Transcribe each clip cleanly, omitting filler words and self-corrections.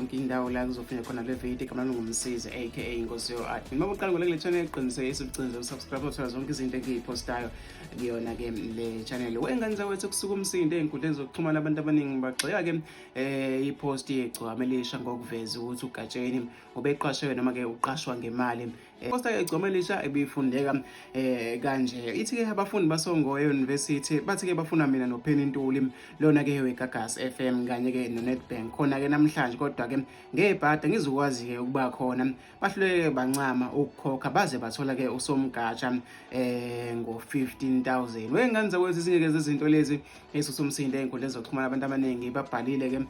zonke indawo la kuzofinyelela khona le video igama ngumsizi aka Nkosi yo-Art. Noma uqala ngole channel eqinisekisa ucinze usubscribe uthola zonke izinto engiyiphostayo kuyona ke le channel. Wengane zawethu kusuka umsindo ey'nkundleni zokuxhumana abantu abaningi bagxeka ke i-post igcokamelisha ngokuveza ukuthi uGatsheni ubeqashwe noma ke uqashwa ngemali. Posta igcokamelisha ebifundeka kanje ithi ke abafundi basongo e-university bathi ke bafuna mina noPenny Ntuli lona ke weGagas FM kanye ke noNetbank khona ke namhlanje, kodwa ke ngebhada ngizokwazi ke ukuba khona bahluleke bancama ukukhokha baze bathola ke usomgatsha ngo-15,000. Wengane zawethu izinye izinto lezi esusumsindo ey'nkundleni zokuxhumana abantu abaningi babhalile ke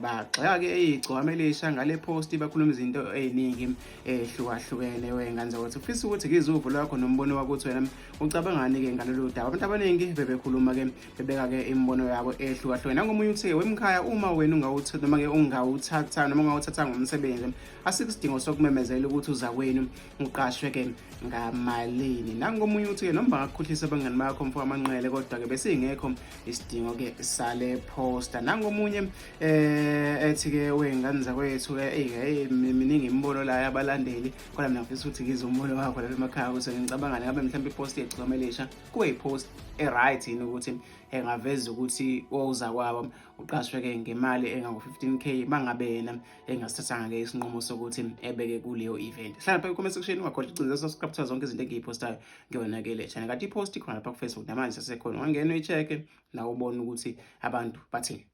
bagxeka ke igcokamelisha ngale post bakhuluma izinto ey'ningi ehlukahlukene. Wengane zawethu ufisa ukuthi ngizuvo lwakho nombono wakho ukuthi wena ucabangani ke ngalolu daba. Abantu abaningi bebekhuluma ke bebeka ke imibono yabo ehlukahlukene. Nangomunye uthi wemkhaya uma wena ungawuthatha noma ke ungawuthatha noma ungawuthathanga umsebenzi asisidingo sokumemezela ukuthi uza kwenu uqashwe ke ngamalini. Nangomunye uthi noma bangakukhohlisa abangani bakho mfo amanqele kodwa ke bese ingekho isidingo ke sale poster. Nangomunye ethi ke wengane zakwethu miningi imibono la yabalandeli kodwa mina ngifisa ukuthi ngizwe umbono wakho lapha emakhaya ukuthi ngicabanga ngabe mhlawumbe ipost yegcokamelisha kuyipost right yini ukuthi engaveza ukuthi woza kwabo uqashwe ke ngemali engango-15K mangabe yena engasithathanga ke isinqumo sokuthi ebeke kuleyo event. Hlala lapha ku-comment section ungakhohlwa ucinze subscribe zonke izinto engiyiphostayo kuyona ke le channel. Kanti ipost ikhona lapha ku-Facebook namanje sesekhona, ungangena uyi-check nawe ubone ukuthi abantu bathini.